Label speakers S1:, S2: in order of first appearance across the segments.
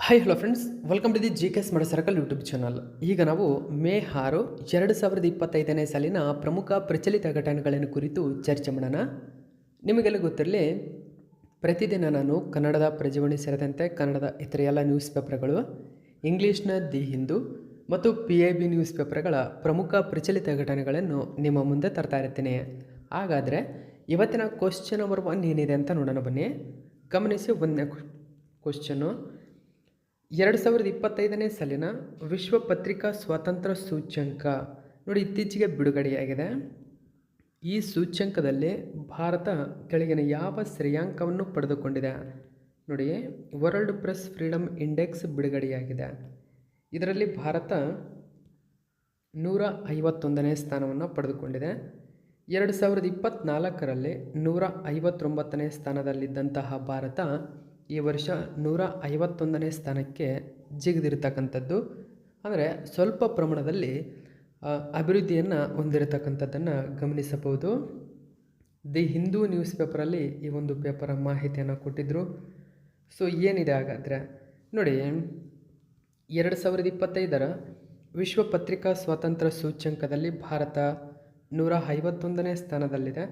S1: Hi hello friends, welcome to the G K S ಮಡ circle YouTube channel. ಈಗ ನಾವು ಮೇ 6, 2025ನೇ ಸಾಲಿನ ಪ್ರಮುಖ ಪ್ರಚಲಿತ ಘಟನೆಗಳನ್ನು ಕುರಿತು ಚರ್ಚೆ ಮಾಡೋಣ. ನಿಮಗೆಲ್ಲ ಗೊತ್ತಿರಲಿ, ಪ್ರತಿದಿನ ನಾನು ಕನ್ನಡದ ಪ್ರಜಾವಾಣಿ ಸೇರಿದಂತೆ ಕನ್ನಡದ ಇತರ ಎಲ್ಲ ನ್ಯೂಸ್ ಪೇಪರ್ಗಳು, ಇಂಗ್ಲೀಷ್ನ ದಿ ಹಿಂದೂ ಮತ್ತು PIB ನ್ಯೂಸ್ ಪೇಪರ್ಗಳ ಪ್ರಮುಖ ಪ್ರಚಲಿತ ಘಟನೆಗಳನ್ನು ನಿಮ್ಮ ಮುಂದೆ ತರ್ತಾ ಇರ್ತೀನಿ. ಹಾಗಾದರೆ ಇವತ್ತಿನ ಕ್ವಶ್ಚನ್ ನಂಬರ್ 1 ಏನಿದೆ ಅಂತ ನೋಡೋಣ ಬನ್ನಿ. ಗಮನಿಸಿ. ಒಂದನೇ ಕ್ವಶ್ಚನ್ನು, 2025ನೇ ಸಾಲಿನ ವಿಶ್ವ ಪತ್ರಿಕಾ ಸ್ವಾತಂತ್ರ್ಯ ಸೂಚ್ಯಂಕ ನೋಡಿ ಇತ್ತೀಚೆಗೆ ಬಿಡುಗಡೆಯಾಗಿದೆ. ಈ ಸೂಚ್ಯಂಕದಲ್ಲಿ ಭಾರತ ಕೆಳಗಿನ ಯಾವ ಶ್ರೇಯಾಂಕವನ್ನು ಪಡೆದುಕೊಂಡಿದೆ? ನೋಡಿ, ವರ್ಲ್ಡ್ ಪ್ರೆಸ್ ಫ್ರೀಡಮ್ ಇಂಡೆಕ್ಸ್ ಬಿಡುಗಡೆಯಾಗಿದೆ. ಇದರಲ್ಲಿ ಭಾರತ 151ನೇ ಸ್ಥಾನವನ್ನು ಪಡೆದುಕೊಂಡಿದೆ. 2024ರಲ್ಲಿ 159ನೇ ಸ್ಥಾನದಲ್ಲಿದ್ದಂತಹ ಭಾರತ ಈ ವರ್ಷ 151ನೇ ಸ್ಥಾನಕ್ಕೆ ಜಿಗಿದಿರ್ತಕ್ಕಂಥದ್ದು. ಅಂದರೆ ಸ್ವಲ್ಪ ಪ್ರಮಾಣದಲ್ಲಿ ಅಭಿವೃದ್ಧಿಯನ್ನು ಹೊಂದಿರತಕ್ಕಂಥದ್ದನ್ನು ಗಮನಿಸಬಹುದು. ದಿ ಹಿಂದೂ ನ್ಯೂಸ್ ಪೇಪರಲ್ಲಿ ಈ ಒಂದು ಪೇಪರ ಮಾಹಿತಿಯನ್ನು ಕೊಟ್ಟಿದ್ದರು. ಸೊ ಏನಿದೆ ಹಾಗಾದರೆ ನೋಡಿ, 2025ರ ವಿಶ್ವ ಪತ್ರಿಕಾ ಸ್ವಾತಂತ್ರ್ಯ ಸೂಚ್ಯಂಕದಲ್ಲಿ ಭಾರತ 151ನೇ ಸ್ಥಾನದಲ್ಲಿದೆ.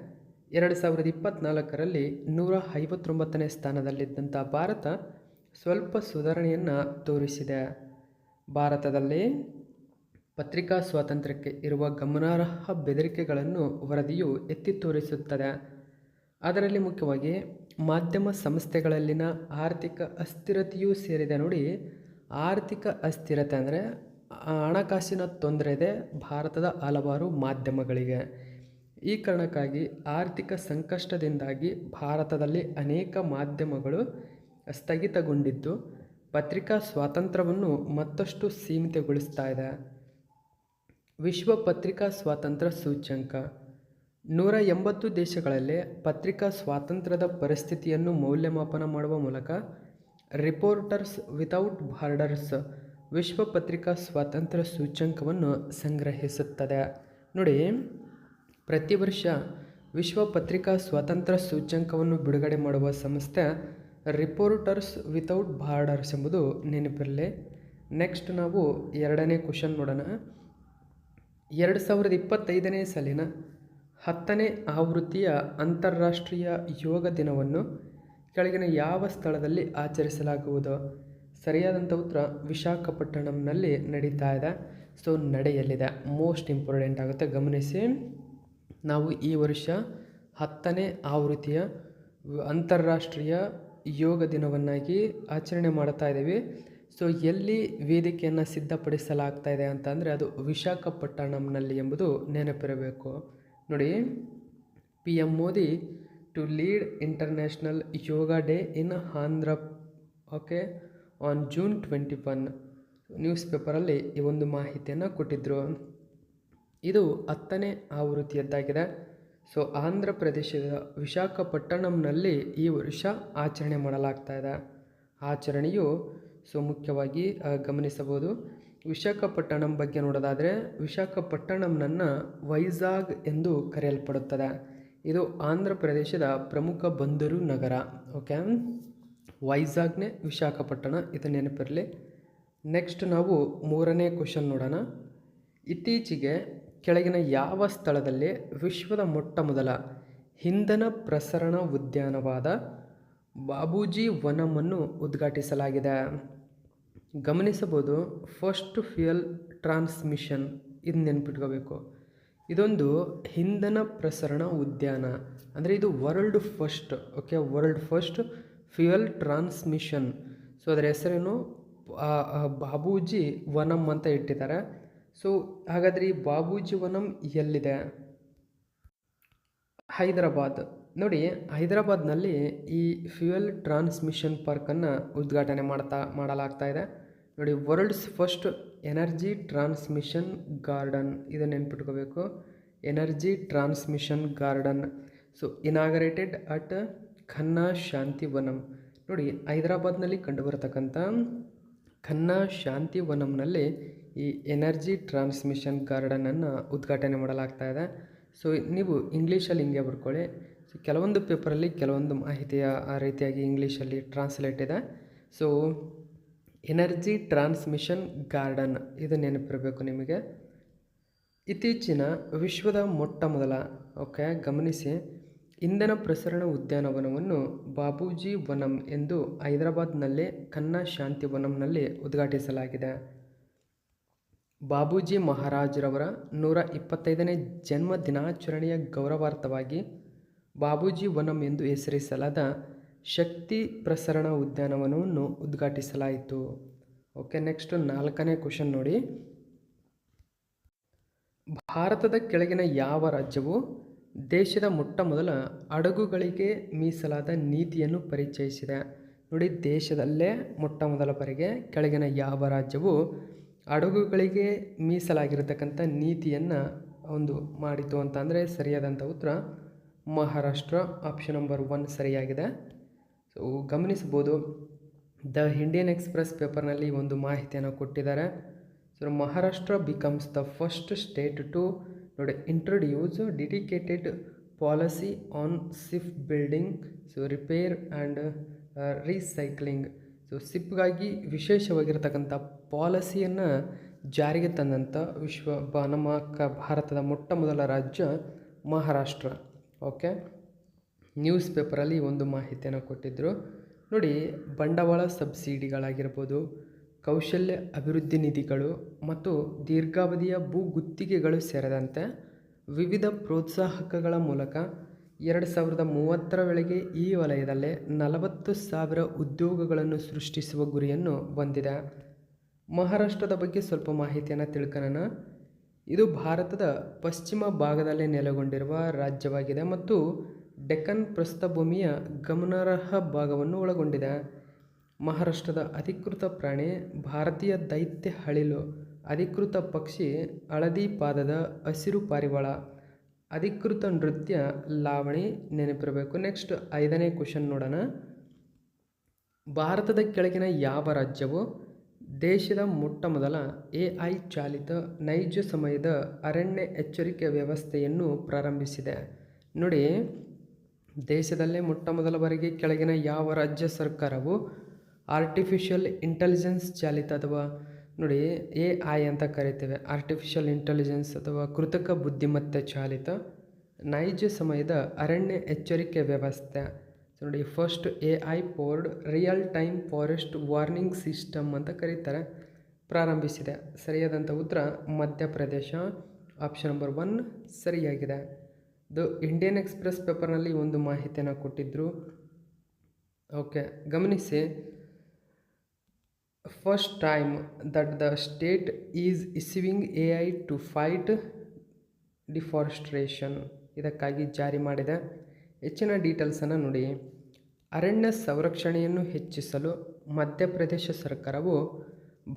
S1: 2024ರಲ್ಲಿ 159ನೇ ಸ್ಥಾನದಲ್ಲಿದ್ದಂಥ ಭಾರತ ಸ್ವಲ್ಪ ಸುಧಾರಣೆಯನ್ನು ತೋರಿಸಿದೆ. ಭಾರತದಲ್ಲಿ ಪತ್ರಿಕಾ ಸ್ವಾತಂತ್ರ್ಯಕ್ಕೆ ಇರುವ ಗಮನಾರ್ಹ ಬೆದರಿಕೆಗಳನ್ನು ವರದಿಯು ಎತ್ತಿ ತೋರಿಸುತ್ತದೆ. ಅದರಲ್ಲಿ ಮುಖ್ಯವಾಗಿ ಮಾಧ್ಯಮ ಸಂಸ್ಥೆಗಳಲ್ಲಿನ ಆರ್ಥಿಕ ಅಸ್ಥಿರತೆಯೂ ಸೇರಿದೆ. ನೋಡಿ, ಆರ್ಥಿಕ ಅಸ್ಥಿರತೆ ಅಂದರೆ ಹಣಕಾಸಿನ ತೊಂದರೆ ಇದೆ ಭಾರತದ ಹಲವಾರು ಮಾಧ್ಯಮಗಳಿಗೆ. ಈ ಕಾರಣಕ್ಕಾಗಿ ಆರ್ಥಿಕ ಸಂಕಷ್ಟದಿಂದಾಗಿ ಭಾರತದಲ್ಲಿ ಅನೇಕ ಮಾಧ್ಯಮಗಳು ಸ್ಥಗಿತಗೊಂಡಿದ್ದು ಪತ್ರಿಕಾ ಸ್ವಾತಂತ್ರ್ಯವನ್ನು ಮತ್ತಷ್ಟು ಸೀಮಿತಗೊಳಿಸ್ತಾ ಇದೆ. ವಿಶ್ವ ಪತ್ರಿಕಾ ಸ್ವಾತಂತ್ರ್ಯ ಸೂಚ್ಯಂಕ 180 ದೇಶಗಳಲ್ಲಿ ಪತ್ರಿಕಾ ಸ್ವಾತಂತ್ರ್ಯದ ಪರಿಸ್ಥಿತಿಯನ್ನು ಮೌಲ್ಯಮಾಪನ ಮಾಡುವ ಮೂಲಕ ರಿಪೋರ್ಟರ್ಸ್ ವಿತೌಟ್ ಬಾರ್ಡರ್ಸ್ ವಿಶ್ವ ಪತ್ರಿಕಾ ಸ್ವಾತಂತ್ರ್ಯ ಸೂಚ್ಯಂಕವನ್ನು ಸಂಗ್ರಹಿಸುತ್ತದೆ. ನೋಡಿ, ಪ್ರತಿ ವರ್ಷ ವಿಶ್ವ ಪತ್ರಿಕಾ ಸ್ವಾತಂತ್ರ್ಯ ಸೂಚ್ಯಂಕವನ್ನು ಬಿಡುಗಡೆ ಮಾಡುವ ಸಂಸ್ಥೆ ರಿಪೋರ್ಟರ್ಸ್ ವಿತೌಟ್ ಬಾರ್ಡರ್ಸ್ ಎಂಬುದು ನೆನಪಿರಲಿ. ನೆಕ್ಸ್ಟ್ ನಾವು ಎರಡನೇ ಕ್ವಶನ್ ನೋಡೋಣ. 2025ನೇ ಸಾಲಿನ 10ನೇ ಆವೃತ್ತಿಯ ಅಂತಾರಾಷ್ಟ್ರೀಯ ಯೋಗ ದಿನವನ್ನು ಕೆಳಗಿನ ಯಾವ ಸ್ಥಳದಲ್ಲಿ ಆಚರಿಸಲಾಗುವುದು? ಸರಿಯಾದಂಥ ಉತ್ತರ ವಿಶಾಖಪಟ್ಟಣಂನಲ್ಲಿ ನಡೀತಾ ಇದೆ. ಸೊ ನಡೆಯಲಿದೆ, ಮೋಸ್ಟ್ ಇಂಪಾರ್ಟೆಂಟ್ ಆಗುತ್ತೆ. ಗಮನಿಸಿ, ನಾವು ಈ ವರ್ಷ 10ನೇ ಆವೃತ್ತಿಯ ಅಂತಾರಾಷ್ಟ್ರೀಯ ಯೋಗ ದಿನವನ್ನಾಗಿ ಆಚರಣೆ ಮಾಡ್ತಾ ಇದ್ದೀವಿ. ಸೊ ಎಲ್ಲಿ ವೇದಿಕೆಯನ್ನು ಸಿದ್ಧಪಡಿಸಲಾಗ್ತಾ ಇದೆ ಅಂತ ಅಂದರೆ ಅದು ವಿಶಾಖಪಟ್ಟಣಂನಲ್ಲಿ ಎಂಬುದು ನೆನಪಿರಬೇಕು. ನೋಡಿ, PM Modi to lead international yoga day in Andhra on June 21 news ಪೇಪರಲ್ಲಿ ಈ ಒಂದು ಮಾಹಿತಿಯನ್ನು ಕೊಟ್ಟಿದ್ದರು. ಇದು 10ನೇ ಆವೃತ್ತಿಯದ್ದಾಗಿದೆ. ಸೊ ಆಂಧ್ರ ಪ್ರದೇಶದ ವಿಶಾಖಪಟ್ಟಣಂನಲ್ಲಿ ಈ ವರ್ಷ ಆಚರಣೆ ಮಾಡಲಾಗ್ತಾ ಇದೆ. ಆಚರಣೆಯು ಮುಖ್ಯವಾಗಿ ಗಮನಿಸಬಹುದು. ವಿಶಾಖಪಟ್ಟಣಂ ಬಗ್ಗೆ ನೋಡೋದಾದರೆ ವಿಶಾಖಪಟ್ಟಣಂನನ್ನು ವೈಜಾಗ್ ಎಂದು ಕರೆಯಲ್ಪಡುತ್ತದೆ. ಇದು ಆಂಧ್ರ ಪ್ರದೇಶದ ಪ್ರಮುಖ ಬಂದರು ನಗರ. ವೈಜಾಗ್ನೇ ವಿಶಾಖಪಟ್ಟಣ, ಇದು ನೆನಪಿರಲಿ. ನೆಕ್ಸ್ಟ್ ನಾವು ಮೂರನೇ ಕ್ವಶನ್ ನೋಡೋಣ. ಇತ್ತೀಚೆಗೆ ಕೆಳಗಿನ ಯಾವ ಸ್ಥಳದಲ್ಲಿ ವಿಶ್ವದ ಮೊಟ್ಟಮೊದಲ ಇಂಧನ ಪ್ರಸರಣ ಉದ್ಯಾನವಾದ ಬಾಬೂಜಿ ವನಮನ್ನು ಉದ್ಘಾಟಿಸಲಾಗಿದೆ? ಗಮನಿಸಬಹುದು, ಫಸ್ಟ್ ಫ್ಯೂಯಲ್ ಟ್ರಾನ್ಸ್ಮಿಷನ್, ಇದು ನೆನ್ಪಿಟ್ಕೋಬೇಕು. ಇದೊಂದು ಇಂಧನ ಪ್ರಸರಣ ಉದ್ಯಾನ ಅಂದರೆ ಇದು world first fuel transmission. So ಅದರ ಹೆಸರೇನು? ಬಾಬೂಜಿ ವನಂ ಅಂತ ಇಟ್ಟಿದ್ದಾರೆ. ಸೊ ಹಾಗಾದರೆ ಈ ಬಾಬೂಜಿ ವನಂ ಎಲ್ಲಿದೆ? ಹೈದರಾಬಾದ್. ನೋಡಿ, ಹೈದರಾಬಾದ್ನಲ್ಲಿ ಈ ಫ್ಯೂಯಲ್ ಟ್ರಾನ್ಸ್ಮಿಷನ್ ಪಾರ್ಕನ್ನು ಉದ್ಘಾಟನೆ ಮಾಡಲಾಗ್ತಾ ಇದೆ. ನೋಡಿ, world's first energy transmission garden, ಇದನ್ನು ನೆನ್ಪಿಟ್ಕೋಬೇಕು. Energy transmission garden. So inaugurated at Kanha Shanti Vanam. ನೋಡಿ, ಹೈದರಾಬಾದ್ನಲ್ಲಿ ಕಂಡುಬರತಕ್ಕಂಥ ಖನ್ನಾ ಶಾಂತಿ ವನಂನಲ್ಲಿ ಈ ಎನರ್ಜಿ ಟ್ರಾನ್ಸ್ಮಿಷನ್ ಗಾರ್ಡನನ್ನು ಉದ್ಘಾಟನೆ ಮಾಡಲಾಗ್ತಾ ಇದೆ. ಸೊ ನೀವು ಇಂಗ್ಲೀಷಲ್ಲಿ ಹಿಂಗೆ ಬರ್ಕೊಳ್ಳಿ. ಸೊ ಕೆಲವೊಂದು ಪೇಪರಲ್ಲಿ ಕೆಲವೊಂದು ಮಾಹಿತಿಯ ಆ ರೀತಿಯಾಗಿ ಇಂಗ್ಲೀಷಲ್ಲಿ ಟ್ರಾನ್ಸ್ಲೇಟ್ ಇದೆ. ಸೊ ಎನರ್ಜಿ ಟ್ರಾನ್ಸ್ಮಿಷನ್ ಗಾರ್ಡನ್, ಇದು ನೆನಪಿರಬೇಕು ನಿಮಗೆ. ಇತ್ತೀಚಿನ ವಿಶ್ವದ ಮೊಟ್ಟ ಮೊದಲ ಗಮನಿಸಿ, ಇಂಧನ ಪ್ರಸರಣ ಉದ್ಯಾನವನವನ್ನು ಬಾಬೂಜಿ ವನಂ ಎಂದು ಹೈದರಾಬಾದ್ನಲ್ಲಿ ಕನ್ನಾ ಶಾಂತಿ ವನಂನಲ್ಲಿ ಉದ್ಘಾಟಿಸಲಾಗಿದೆ. ಬಾಬೂಜಿ ಮಹಾರಾಜ್ರವರ 125ನೇ ಜನ್ಮ ದಿನಾಚರಣೆಯ ಗೌರವಾರ್ಥವಾಗಿ ಬಾಬೂಜಿ ವನಂ ಎಂದು ಹೆಸರಿಸಲಾದ ಶಕ್ತಿ ಪ್ರಸರಣ ಉದ್ಯಾನವನವನ್ನು ಉದ್ಘಾಟಿಸಲಾಯಿತು. ನೆಕ್ಸ್ಟ್ 4ನೇ ಕ್ವಶನ್ ನೋಡಿ. ಭಾರತದ ಕೆಳಗಿನ ಯಾವ ರಾಜ್ಯವು ದೇಶದ ಮೊಟ್ಟ ಮೊದಲ ಹಡಗುಗಳಿಗೆ ಮೀಸಲಾದ ನೀತಿಯನ್ನು ಪರಿಚಯಿಸಿದೆ? ನೋಡಿ, ದೇಶದಲ್ಲೇ ಮೊಟ್ಟ ಮೊದಲ ಬಾರಿಗೆ ಕೆಳಗಿನ ಯಾವ ರಾಜ್ಯವು ಹಡಗುಗಳಿಗೆ ಮೀಸಲಾಗಿರತಕ್ಕಂಥ ನೀತಿಯನ್ನು ಮಾಡಿತು ಅಂತ ಅಂದರೆ ಸರಿಯಾದಂಥ ಉತ್ತರ ಮಹಾರಾಷ್ಟ್ರ. ಆಪ್ಷನ್ ನಂಬರ್ 1 ಸರಿಯಾಗಿದೆ. ಸೊ ಗಮನಿಸ್ಬೋದು, ದ ಇಂಡಿಯನ್ ಎಕ್ಸ್‌ಪ್ರೆಸ್ ಪೇಪರ್ನಲ್ಲಿ ಒಂದು ಮಾಹಿತಿಯನ್ನು ಕೊಟ್ಟಿದ್ದಾರೆ. So Maharashtra becomes the first state to introduce dedicated policy on ship building, repair and recycling. ಶಿಪ್ಗಾಗಿ ವಿಶೇಷವಾಗಿರ್ತಕ್ಕಂಥ ಪಾಲಿಸಿಯನ್ನು ಜಾರಿಗೆ ತಂದಂಥ ಭಾರತದ ಮೊಟ್ಟ ಮೊದಲ ರಾಜ್ಯ ಮಹಾರಾಷ್ಟ್ರ. ನ್ಯೂಸ್ ಪೇಪರಲ್ಲಿ ಒಂದು ಮಾಹಿತಿಯನ್ನು ಕೊಟ್ಟಿದ್ದರು ನೋಡಿ. ಬಂಡವಾಳ ಸಬ್ಸಿಡಿಗಳಾಗಿರ್ಬೋದು, ಕೌಶಲ್ಯ ಅಭಿವೃದ್ಧಿ ನಿಧಿಗಳು ಮತ್ತು ದೀರ್ಘಾವಧಿಯ ಭೂಗುತ್ತಿಗೆಗಳು ಸೇರಿದಂತೆ ವಿವಿಧ ಪ್ರೋತ್ಸಾಹಕಗಳ ಮೂಲಕ 2030ರ ವೇಳೆಗೆ ಈ ವಲಯದಲ್ಲೇ 40,000 ಉದ್ಯೋಗಗಳನ್ನು ಸೃಷ್ಟಿಸುವ ಗುರಿಯನ್ನು ಹೊಂದಿದೆ. ಮಹಾರಾಷ್ಟ್ರದ ಬಗ್ಗೆ ಸ್ವಲ್ಪ ಮಾಹಿತಿಯನ್ನು ತಿಳ್ಕೊಳ್ಳೋಣ. ಇದು ಭಾರತದ ಪಶ್ಚಿಮ ಭಾಗದಲ್ಲಿ ನೆಲೆಗೊಂಡಿರುವ ರಾಜ್ಯವಾಗಿದೆ ಮತ್ತು ಡೆಕ್ಕನ್ ಪ್ರಸ್ಥಭೂಮಿಯ ಗಮನಾರ್ಹ ಭಾಗವನ್ನು ಒಳಗೊಂಡಿದೆ. ಮಹಾರಾಷ್ಟ್ರದ ಅಧಿಕೃತ ಪ್ರಾಣಿ ಭಾರತೀಯ ದೈತ್ಯ ಅಳಿಲು, ಅಧಿಕೃತ ಪಕ್ಷಿ ಹಳದಿ ಪಾದದ ಹಸಿರು ಪಾರಿವಾಳ, ಅಧಿಕೃತ ನೃತ್ಯ ಲಾವಣಿ, ನೆನಪಿರಬೇಕು. ನೆಕ್ಸ್ಟ್ 5ನೇ ಕ್ವಶನ್ ನೋಡೋಣ. ಭಾರತದ ಕೆಳಗಿನ ಯಾವ ರಾಜ್ಯವು ದೇಶದ ಮೊಟ್ಟ ಮೊದಲ AI ಚಾಲಿತ ನೈಜ ಸಮಯದ ಅರಣ್ಯ ಎಚ್ಚರಿಕೆ ವ್ಯವಸ್ಥೆಯನ್ನು ಪ್ರಾರಂಭಿಸಿದೆ? ನೋಡಿ, ದೇಶದಲ್ಲೇ ಮೊಟ್ಟ ಮೊದಲ ಬಾರಿಗೆ ಕೆಳಗಿನ ಯಾವ ರಾಜ್ಯ ಸರ್ಕಾರವು ಆರ್ಟಿಫಿಷಿಯಲ್ ಇಂಟೆಲಿಜೆನ್ಸ್ ಚಾಲಿತ ಅಥವಾ ನೋಡಿ AI ಅಂತ ಕರಿತೇವೆ, ಆರ್ಟಿಫಿಷಿಯಲ್ ಇಂಟೆಲಿಜೆನ್ಸ್ ಅಥವಾ ಕೃತಕ ಬುದ್ಧಿಮತ್ತೆ ಚಾಲಿತ ನೈಜ ಸಮಯದ ಅರಣ್ಯ ಎಚ್ಚರಿಕೆ ವ್ಯವಸ್ಥೆ, ನೋಡಿ first AI poured real time forest warning system ಅಂತ ಕರೀತಾರೆ, ಪ್ರಾರಂಭಿಸಿದೆ. ಸರಿಯಾದಂಥ ಉತ್ತರ ಮಧ್ಯಪ್ರದೇಶ. ಆಪ್ಷನ್ ನಂಬರ್ 1 ಸರಿಯಾಗಿದೆ. ದ ಇಂಡಿಯನ್ ಎಕ್ಸ್‌ಪ್ರೆಸ್ ಪೇಪರ್ನಲ್ಲಿ ಒಂದು ಮಾಹಿತಿಯನ್ನು ಕೊಟ್ಟಿದ್ದರು. ಗಮನಿಸಿ, first time that the state is issuing AI to fight deforestation, ಇದಕ್ಕಾಗಿ ಜಾರಿ ಮಾಡಿದೆ. ಹೆಚ್ಚಿನ ಡೀಟೇಲ್ಸನ್ನು ನೋಡಿ. ಅರಣ್ಯ ಸಂರಕ್ಷಣೆಯನ್ನು ಹೆಚ್ಚಿಸಲು ಮಧ್ಯಪ್ರದೇಶ ಸರ್ಕಾರವು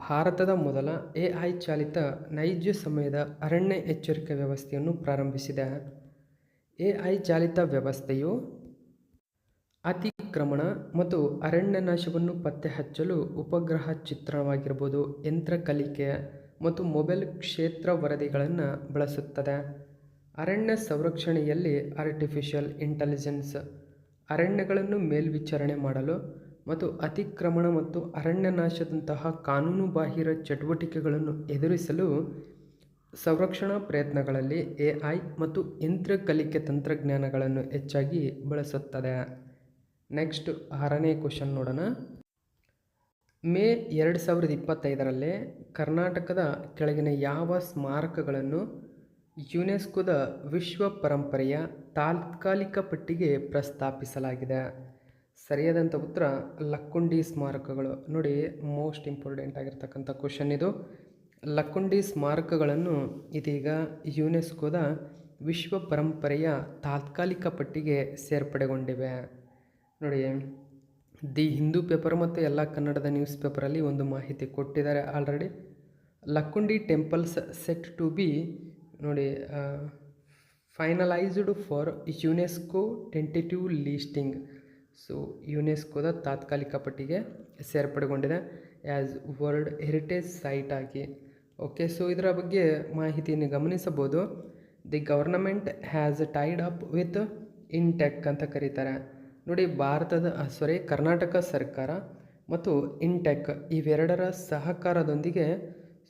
S1: ಭಾರತದ ಮೊದಲ AI ಚಾಲಿತ ನೈಜ ಸಮಯದ ಅರಣ್ಯ ಎಚ್ಚರಿಕೆ ವ್ಯವಸ್ಥೆಯನ್ನು ಪ್ರಾರಂಭಿಸಿದೆ. AI ಚಾಲಿತ ವ್ಯವಸ್ಥೆಯು ಅತಿಕ್ರಮಣ ಮತ್ತು ಅರಣ್ಯ ನಾಶವನ್ನು ಪತ್ತೆ ಹಚ್ಚಲು ಉಪಗ್ರಹ ಚಿತ್ರಣವಾಗಿರ್ಬೋದು, ಯಂತ್ರ ಕಲಿಕೆ ಮತ್ತು ಮೊಬೈಲ್ ಕ್ಷೇತ್ರ ವರದಿಗಳನ್ನು ಬಳಸುತ್ತದೆ. ಅರಣ್ಯ ಸಂರಕ್ಷಣೆಯಲ್ಲಿ ಆರ್ಟಿಫಿಷಿಯಲ್ ಇಂಟೆಲಿಜೆನ್ಸ್ ಅರಣ್ಯಗಳನ್ನು ಮೇಲ್ವಿಚಾರಣೆ ಮಾಡಲು ಮತ್ತು ಅತಿಕ್ರಮಣ ಮತ್ತು ಅರಣ್ಯ ನಾಶದಂತಹ ಕಾನೂನುಬಾಹಿರ ಚಟುವಟಿಕೆಗಳನ್ನು ಎದುರಿಸಲು ಸಂರಕ್ಷಣಾ ಪ್ರಯತ್ನಗಳಲ್ಲಿ AI ಮತ್ತು ಯಂತ್ರ ಕಲಿಕೆ ತಂತ್ರಜ್ಞಾನಗಳನ್ನು ಹೆಚ್ಚಾಗಿ ಬಳಸುತ್ತದೆ. ನೆಕ್ಸ್ಟ್ 6ನೇ ಕ್ವಶನ್ ನೋಡೋಣ. ಮೇ 2025ರಲ್ಲಿ ಕರ್ನಾಟಕದ ಕೆಳಗಿನ ಯಾವ ಸ್ಮಾರಕಗಳನ್ನು ಯುನೆಸ್ಕೋದ ವಿಶ್ವ ಪರಂಪರೆಯ ತಾತ್ಕಾಲಿಕ ಪಟ್ಟಿಗೆ ಪ್ರಸ್ತಾಪಿಸಲಾಗಿದೆ? ಸರಿಯಾದಂಥ ಉತ್ತರ ಲಕ್ಕುಂಡಿ ಸ್ಮಾರಕಗಳು. ನೋಡಿ, ಮೋಸ್ಟ್ ಇಂಪಾರ್ಟೆಂಟ್ ಆಗಿರ್ತಕ್ಕಂಥ ಕ್ವಶನ್ ಇದು. ಲಕ್ಕುಂಡಿ ಸ್ಮಾರಕಗಳನ್ನು ಇದೀಗ ಯುನೆಸ್ಕೋದ ವಿಶ್ವ ಪರಂಪರೆಯ ತಾತ್ಕಾಲಿಕ ಪಟ್ಟಿಗೆ ಸೇರ್ಪಡೆಗೊಂಡಿವೆ. ನೋಡಿ, ದಿ ಹಿಂದೂ ಪೇಪರ್ ಮತ್ತು ಎಲ್ಲ ಕನ್ನಡದ ನ್ಯೂಸ್ ಪೇಪರಲ್ಲಿ ಒಂದು ಮಾಹಿತಿ ಕೊಟ್ಟಿದ್ದಾರೆ already. Lakkundi temples set to be ನೋಡಿ finalised for UNESCO tentative listing. So ಯುನೆಸ್ಕೋದ ತಾತ್ಕಾಲಿಕ ಪಟ್ಟಿಗೆ ಸೇರ್ಪಡೆಗೊಂಡಿದೆ ಆ್ಯಸ್ ವರ್ಲ್ಡ್ ಹೆರಿಟೇಜ್ ಸೈಟ್ ಆಗಿ. ಸೊ ಇದರ ಬಗ್ಗೆ ಮಾಹಿತಿಯನ್ನು ಗಮನಿಸಬಹುದು. The government has tied up with INTACH ಅಂತ ಕರೀತಾರೆ. ನೋಡಿ, ಕರ್ನಾಟಕ ಸರ್ಕಾರ ಮತ್ತು ಇನ್ಟೆಕ್ ಇವೆರಡರ ಸಹಕಾರದೊಂದಿಗೆ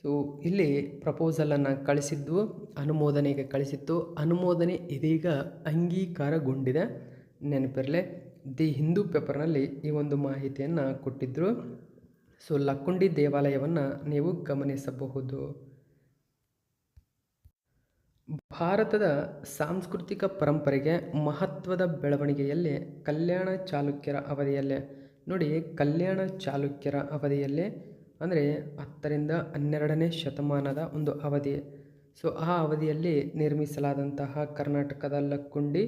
S1: ಸೊ ಇಲ್ಲಿ ಪ್ರಪೋಸಲನ್ನು ಕಳಿಸಿದ್ದು, ಅನುಮೋದನೆಗೆ ಕಳಿಸಿತ್ತು. ಅನುಮೋದನೆ ಇದೀಗ ಅಂಗೀಕಾರಗೊಂಡಿದೆ. ನೆನಪಿರಲಿ, ದಿ ಹಿಂದೂ ಪೇಪರ್ನಲ್ಲಿ ಈ ಒಂದು ಮಾಹಿತಿಯನ್ನು ಕೊಟ್ಟಿದ್ದರು. ಸೊ ಲಕ್ಕುಂಡಿ ದೇವಾಲಯವನ್ನು ನೀವು ಗಮನಿಸಬಹುದು. ಭಾರತದ ಸಾಂಸ್ಕೃತಿಕ ಪರಂಪರೆಗೆ ಮಹತ್ವದ ಬೆಳವಣಿಗೆಯಲ್ಲಿ ಕಲ್ಯಾಣ ಚಾಲುಕ್ಯರ ಅವಧಿಯಲ್ಲೇ ನೋಡಿ, ಕಲ್ಯಾಣ ಚಾಲುಕ್ಯರ ಅವಧಿಯಲ್ಲಿ ಅಂದರೆ 10ರಿಂದ 12ನೇ ಶತಮಾನದ ಒಂದು ಅವಧಿ. ಸೊ ಆ ಅವಧಿಯಲ್ಲಿ ನಿರ್ಮಿಸಲಾದಂತಹ ಕರ್ನಾಟಕದ ಲಕ್ಕುಂಡಿ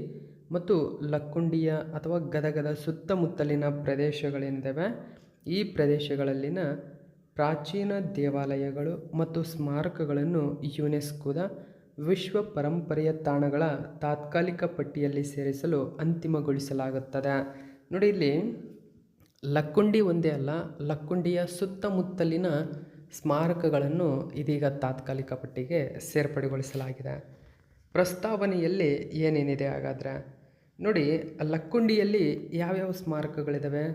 S1: ಮತ್ತು ಲಕ್ಕುಂಡಿಯ ಅಥವಾ ಗದಗದ ಸುತ್ತಮುತ್ತಲಿನ ಪ್ರದೇಶಗಳೇನಿದ್ದಾವೆ, ಈ ಪ್ರದೇಶಗಳಲ್ಲಿನ ಪ್ರಾಚೀನ ದೇವಾಲಯಗಳು ಮತ್ತು ಸ್ಮಾರಕಗಳನ್ನು ಯುನೆಸ್ಕೋದ ವಿಶ್ವ ಪರಂಪರೆಯ ತಾಣಗಳ ತಾತ್ಕಾಲಿಕ ಪಟ್ಟಿಯಲ್ಲಿ ಸೇರಿಸಲು ಅಂತಿಮಗೊಳಿಸಲಾಗುತ್ತದೆ. ನೋಡಿ, ಇಲ್ಲಿ ಲಕ್ಕುಂಡಿ ಒಂದೇ ಅಲ್ಲ, ಲಕ್ಕುಂಡಿಯ ಸುತ್ತಮುತ್ತಲಿನ ಸ್ಮಾರಕಗಳನ್ನು ಇದೀಗ ತಾತ್ಕಾಲಿಕ ಪಟ್ಟಿಗೆ ಸೇರ್ಪಡೆಗೊಳಿಸಲಾಗಿದೆ. ಪ್ರಸ್ತಾವನೆಯಲ್ಲಿ ಏನೇನಿದೆ ಹಾಗಾದರೆ ನೋಡಿ, ಲಕ್ಕುಂಡಿಯಲ್ಲಿ ಯಾವ್ಯಾವ ಸ್ಮಾರಕಗಳಿದ್ದಾವೆ?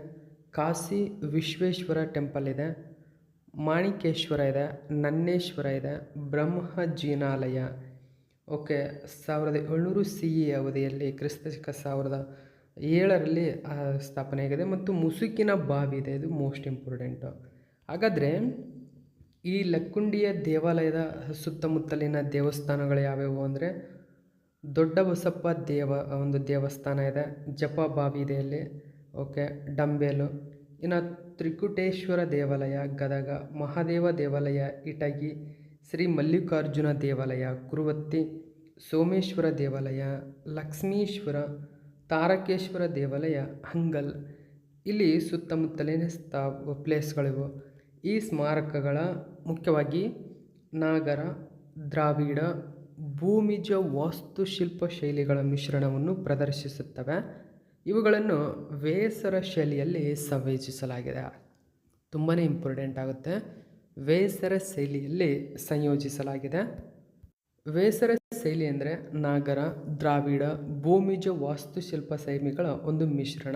S1: ಕಾಶಿ ವಿಶ್ವೇಶ್ವರ ಟೆಂಪಲ್ ಇದೆ, ಮಾಣಿಕೇಶ್ವರ ಇದೆ, ನನ್ನೇಶ್ವರ ಇದೆ, ಬ್ರಹ್ಮಜಿನಾಲಯ. ಓಕೆ, 1700 CE ಅವಧಿಯಲ್ಲಿ ಕ್ರಿಸ್ತಶಕ 1007ರಲ್ಲಿ ಸ್ಥಾಪನೆಯಾಗಿದೆ. ಮತ್ತು ಮುಸುಕಿನ ಬಾವಿ ಇದೆ, ಇದು ಮೋಸ್ಟ್ ಇಂಪಾರ್ಟೆಂಟು. ಹಾಗಾದರೆ ಈ ಲಕ್ಕುಂಡಿಯ ದೇವಾಲಯದ ಸುತ್ತಮುತ್ತಲಿನ ದೇವಸ್ಥಾನಗಳು ಯಾವ್ಯಾವು ಅಂದರೆ, ದೊಡ್ಡ ಬಸಪ್ಪ ಒಂದು ದೇವಸ್ಥಾನ ಇದೆ, ಜಪ ಬಾವಿ ಇದೆ ಇಲ್ಲಿ. ಓಕೆ, ಡಂಬೇಲು. ಇನ್ನು ತ್ರಿಕುಟೇಶ್ವರ ದೇವಾಲಯ ಗದಗ, ಮಹಾದೇವ ದೇವಾಲಯ ಇಟಗಿ, ಶ್ರೀ ಮಲ್ಲಿಕಾರ್ಜುನ ದೇವಾಲಯ ಕುರುವತ್ತಿ, ಸೋಮೇಶ್ವರ ದೇವಾಲಯ ಲಕ್ಷ್ಮೀಶ್ವರ, ತಾರಕೇಶ್ವರ ದೇವಾಲಯ ಹಂಗಲ್. ಇಲ್ಲಿ ಸುತ್ತಮುತ್ತಲಿನ ಪ್ಲೇಸ್ಗಳಿವು. ಈ ಸ್ಮಾರಕಗಳ ಮುಖ್ಯವಾಗಿ ನಾಗರ, ದ್ರಾವಿಡ, ಭೂಮಿಜ ವಾಸ್ತುಶಿಲ್ಪ ಶೈಲಿಗಳ ಮಿಶ್ರಣವನ್ನು ಪ್ರದರ್ಶಿಸುತ್ತವೆ. ಇವುಗಳನ್ನು ವೇಸರ ಶೈಲಿಯಲ್ಲಿ ಸಂಯೋಜಿಸಲಾಗಿದೆ. ತುಂಬಾ ಇಂಪಾರ್ಟೆಂಟ್ ಆಗುತ್ತೆ. ವೇಸರ ಶೈಲಿಯಲ್ಲಿ ಸಂಯೋಜಿಸಲಾಗಿದೆ. ವೇಸರ ಶೈಲಿ ಅಂದರೆ ನಾಗರ, ದ್ರಾವಿಡ, ಭೂಮಿಜ ವಾಸ್ತುಶಿಲ್ಪ ಶೈಲಿಗಳ ಒಂದು ಮಿಶ್ರಣ.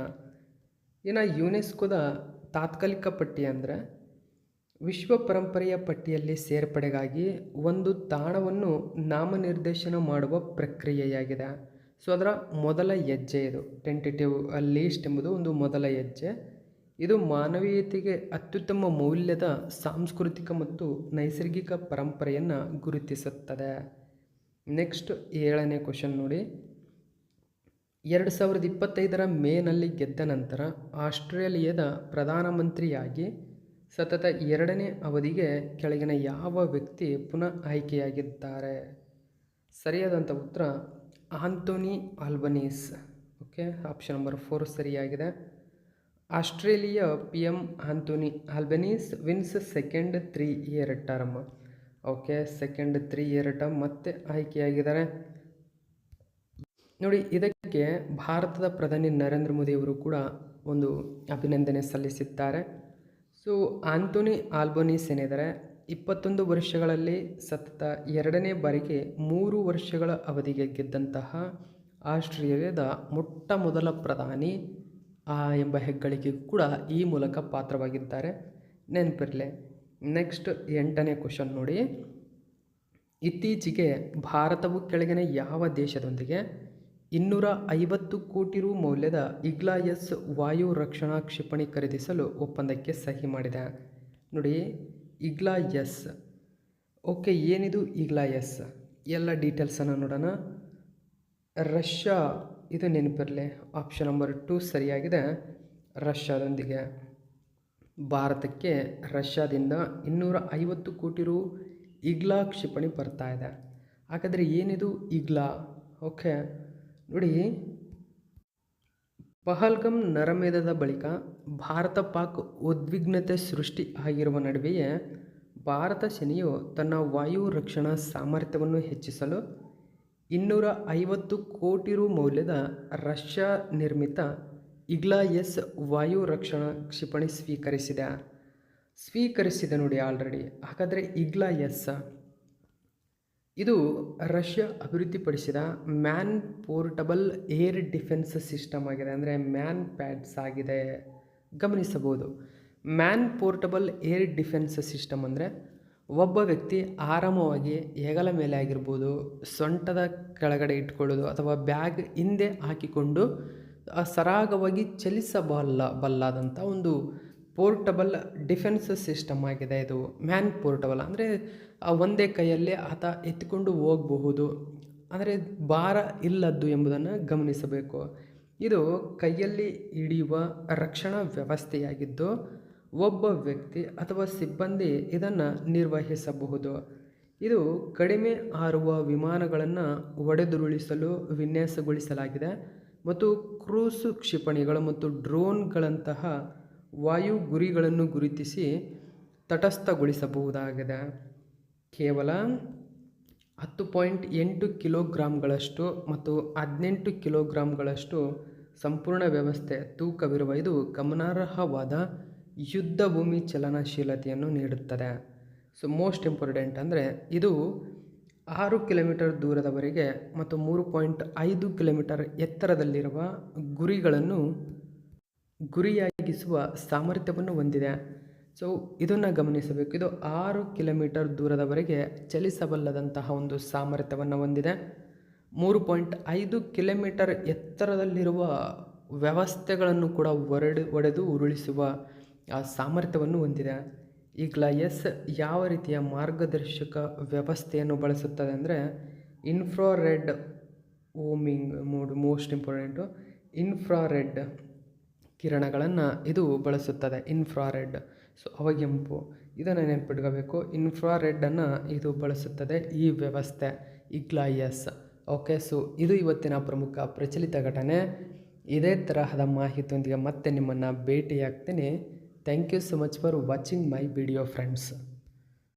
S1: ಇನ್ನು ಯುನೆಸ್ಕೋದ ತಾತ್ಕಾಲಿಕ ಪಟ್ಟಿ ಅಂದರೆ ವಿಶ್ವ ಪರಂಪರೆಯ ಪಟ್ಟಿಯಲ್ಲಿ ಸೇರ್ಪಡೆಗಾಗಿ ಒಂದು ತಾಣವನ್ನು ನಾಮನಿರ್ದೇಶನ ಮಾಡುವ ಪ್ರಕ್ರಿಯೆಯಾಗಿದೆ. ಸೊ ಅದರ ಮೊದಲ ಹೆಜ್ಜೆ ಇದು. ಟೆಂಟೇಟಿವ್ ಲೀಸ್ಟ್ ಎಂಬುದು ಒಂದು ಮೊದಲ ಹೆಜ್ಜೆ. ಇದು ಮಾನವೀಯತೆಗೆ ಅತ್ಯುತ್ತಮ ಮೌಲ್ಯದ ಸಾಂಸ್ಕೃತಿಕ ಮತ್ತು ನೈಸರ್ಗಿಕ ಪರಂಪರೆಯನ್ನು ಗುರುತಿಸುತ್ತದೆ. ನೆಕ್ಸ್ಟ್ 7ನೇ ಕ್ವಶನ್ ನೋಡಿ. 2025ರ ಮೇನಲ್ಲಿ ಗೆದ್ದ ನಂತರ ಆಸ್ಟ್ರೇಲಿಯಾದ ಪ್ರಧಾನಮಂತ್ರಿಯಾಗಿ ಸತತ 2ನೇ ಅವಧಿಗೆ ಕೆಳಗಿನ ಯಾವ ವ್ಯಕ್ತಿ ಪುನಃ ಆಯ್ಕೆಯಾಗಿದ್ದಾರೆ? ಸರಿಯಾದಂಥ ಉತ್ತರ Anthony Albanese. Okay, option number 4 ಸರಿಯಾಗಿದೆ. Australia PM Anthony Albanese wins second 3-year term. Okay, second 3-year term ಮತ್ತೆ ಆಯ್ಕೆಯಾಗಿದ್ದಾರೆ. ನೋಡಿ, ಇದಕ್ಕೆ ಭಾರತದ ಪ್ರಧಾನಿ ನರೇಂದ್ರ ಮೋದಿಯವರು ಕೂಡ ಒಂದು ಅಭಿನಂದನೆ ಸಲ್ಲಿಸಿದ್ದಾರೆ. ಸೊ ಆಂಥೋನಿ ಆಲ್ಬನೀಸ್ ಏನಿದ್ದಾರೆ 21 ವರ್ಷಗಳಲ್ಲಿ ಸತತ 2ನೇ ಬಾರಿಗೆ 3 ವರ್ಷಗಳ ಅವಧಿಗೆ ಗೆದ್ದಂತಹ ಆಸ್ಟ್ರೇಲಿಯಾದ ಮೊಟ್ಟ ಮೊದಲ ಪ್ರಧಾನಿ ಎಂಬ ಹೆಗ್ಗಳಿಕೆಗೂ ಕೂಡ ಈ ಮೂಲಕ ಪಾತ್ರವಾಗಿದ್ದಾರೆ. ನೆನಪಿರಲಿ. ನೆಕ್ಸ್ಟ್ 8ನೇ ಕ್ವಶನ್ ನೋಡಿ. ಇತ್ತೀಚೆಗೆ ಭಾರತವು ಕೆಳಗಿನ ಯಾವ ದೇಶದೊಂದಿಗೆ 250 ಕೋಟಿ ರು ಮೌಲ್ಯದ ಇಗ್ಲಾ-ಎಸ್ ವಾಯು ರಕ್ಷಣಾ ಕ್ಷಿಪಣಿ ಖರೀದಿಸಲು ಒಪ್ಪಂದಕ್ಕೆ ಸಹಿ ಮಾಡಿದೆ? ನೋಡಿ, ಇಗ್ಲಾ-ಎಸ್. ಓಕೆ, ಏನಿದು ಇಗ್ಲಾ-ಎಸ್? ಎಲ್ಲ ಡೀಟೇಲ್ಸನ್ನು ನೋಡೋಣ. ರಷ್ಯಾ, ಇದು ನೆನಪಿರಲಿ. ಆಪ್ಷನ್ ನಂಬರ್ 2 ಸರಿಯಾಗಿದೆ. ರಷ್ಯಾದೊಂದಿಗೆ ಭಾರತಕ್ಕೆ ರಷ್ಯಾದಿಂದ 250 ಕೋಟಿ ರು ಇಗ್ಲಾ ಕ್ಷಿಪಣಿ ಬರ್ತಾ ಇದೆ. ಹಾಗಾದರೆ ಏನಿದು ಇಗ್ಲಾ? ಓಕೆ ನೋಡಿ, ಪಹಲ್ಗಮ್ ನರಮೇಧದ ಬಳಿಕ ಭಾರತ ಪಾಕ್ ಉದ್ವಿಗ್ನತೆ ಸೃಷ್ಟಿ ಆಗಿರುವ ನಡುವೆಯೇ ಭಾರತ ಸೇನೆಯು ತನ್ನ ವಾಯು ರಕ್ಷಣಾ ಸಾಮರ್ಥ್ಯವನ್ನು ಹೆಚ್ಚಿಸಲು 250 ಕೋಟಿ ರು ಮೌಲ್ಯದ ರಷ್ಯಾ ನಿರ್ಮಿತ ಇಗ್ಲಾ-ಎಸ್ ವಾಯು ರಕ್ಷಣಾ ಕ್ಷಿಪಣಿ ಸ್ವೀಕರಿಸಿದೆ ನೋಡಿ ಆಲ್ರೆಡಿ. ಹಾಗಾದರೆ ಇಗ್ಲಾ-ಎಸ್ ಇದು ರಷ್ಯಾ ಅಭಿವೃದ್ಧಿಪಡಿಸಿದ man portable air defence system ಆಗಿದೆ. ಅಂದರೆ ಮ್ಯಾನ್ ಪ್ಯಾಡ್ಸ್ ಆಗಿದೆ. ಗಮನಿಸಬಹುದು. Man portable air defence system ಅಂದರೆ ಒಬ್ಬ ವ್ಯಕ್ತಿ ಆರಾಮವಾಗಿ ಹೆಗಲ ಮೇಲೆ ಆಗಿರ್ಬೋದು, ಸೊಂಟದ ಕೆಳಗಡೆ ಇಟ್ಕೊಳ್ಳೋದು ಅಥವಾ ಬ್ಯಾಗ್ ಹಿಂದೆ ಹಾಕಿಕೊಂಡು ಸರಾಗವಾಗಿ ಬಲ್ಲಾದಂಥ ಒಂದು ಪೋರ್ಟಬಲ್ ಡಿಫೆನ್ಸ್ ಸಿಸ್ಟಮ್ ಆಗಿದೆ ಇದು. ಮ್ಯಾನ್ ಪೋರ್ಟಬಲ್ ಅಂದರೆ ಒಂದೇ ಕೈಯಲ್ಲೇ ಆತ ಎತ್ತಿಕೊಂಡು ಹೋಗಬಹುದು, ಅಂದರೆ ಭಾರ ಇಲ್ಲದ್ದು ಎಂಬುದನ್ನು ಗಮನಿಸಬೇಕು. ಇದು ಕೈಯಲ್ಲಿ ಹಿಡಿಯುವ ರಕ್ಷಣಾ ವ್ಯವಸ್ಥೆಯಾಗಿದ್ದು ಒಬ್ಬ ವ್ಯಕ್ತಿ ಅಥವಾ ಸಿಬ್ಬಂದಿ ಇದನ್ನು ನಿರ್ವಹಿಸಬಹುದು. ಇದು ಕಡಿಮೆ ಹಾರುವ ವಿಮಾನಗಳನ್ನು ಹೊಡೆದುರುಳಿಸಲು ವಿನ್ಯಾಸಗೊಳಿಸಲಾಗಿದೆ ಮತ್ತು ಕ್ರೂಸ್ ಕ್ಷಿಪಣಿಗಳು ಮತ್ತು ಡ್ರೋನ್ಗಳಂತಹ ವಾಯು ಗುರಿಗಳನ್ನು ಗುರುತಿಸಿ ತಟಸ್ಥಗೊಳಿಸಬಹುದಾಗಿದೆ. ಕೇವಲ 10.8 ಕಿಲೋಗ್ರಾಂಗಳಷ್ಟು ಮತ್ತು 18 ಕಿಲೋಗ್ರಾಂಗಳಷ್ಟು ಸಂಪೂರ್ಣ ವ್ಯವಸ್ಥೆ ತೂಕವಿರುವ ಇದು ಗಮನಾರ್ಹವಾದ ಯುದ್ಧ ಭೂಮಿ ಚಲನಶೀಲತೆಯನ್ನು ನೀಡುತ್ತದೆ. ಸೊ ಮೋಸ್ಟ್ ಇಂಪಾರ್ಟೆಂಟ್ ಅಂದರೆ ಇದು 6 ಕಿಲೋಮೀಟರ್ ದೂರದವರೆಗೆ ಮತ್ತು 3.5 ಕಿಲೋಮೀಟರ್ ಎತ್ತರದಲ್ಲಿರುವ ಗುರಿಗಳನ್ನು ಗುರಿಯಾಗಿಸುವ ಸಾಮರ್ಥ್ಯವನ್ನು ಹೊಂದಿದೆ. ಸೊ ಇದನ್ನು ಗಮನಿಸಬೇಕು. ಇದು 6 ಕಿಲೋಮೀಟರ್ ದೂರದವರೆಗೆ ಚಲಿಸಬಲ್ಲದಂತಹ ಒಂದು ಸಾಮರ್ಥ್ಯವನ್ನು ಹೊಂದಿದೆ. 3.5 ಕಿಲೋಮೀಟರ್ ಎತ್ತರದಲ್ಲಿರುವ ವ್ಯವಸ್ಥೆಗಳನ್ನು ಕೂಡ ಒಡೆದು ಉರುಳಿಸುವ ಸಾಮರ್ಥ್ಯವನ್ನು ಹೊಂದಿದೆ. ಈ ಗ್ಲೈಎಸ್ ಯಾವ ರೀತಿಯ ಮಾರ್ಗದರ್ಶಕ ವ್ಯವಸ್ಥೆಯನ್ನು ಬಳಸುತ್ತದೆ ಅಂದರೆ infrared homing mode, most important infrared ಕಿರಣಗಳನ್ನು ಇದು ಬಳಸುತ್ತದೆ. ಇನ್ಫ್ರಾರೆಡ್, ಸೊ ಅವಗೆಂಪು, ಇದನ್ನು ನೆನಪಿಟ್ಕೋಬೇಕು. ಇನ್ಫ್ರಾರೆಡ್ಡನ್ನು ಇದು ಬಳಸುತ್ತದೆ ಈ ವ್ಯವಸ್ಥೆ, ಈ ಗ್ಲೈಎಸ್. ಓಕೆ, ಸೊ ಇದು ಇವತ್ತಿನ ಪ್ರಮುಖ ಪ್ರಚಲಿತ ಘಟನೆ. ಇದೇ ತರಹದ ಮಾಹಿತಿಯೊಂದಿಗೆ ಮತ್ತೆ ನಿಮ್ಮನ್ನು ಭೇಟಿಯಾಗ್ತೀನಿ. Thank you so much for watching my video friends.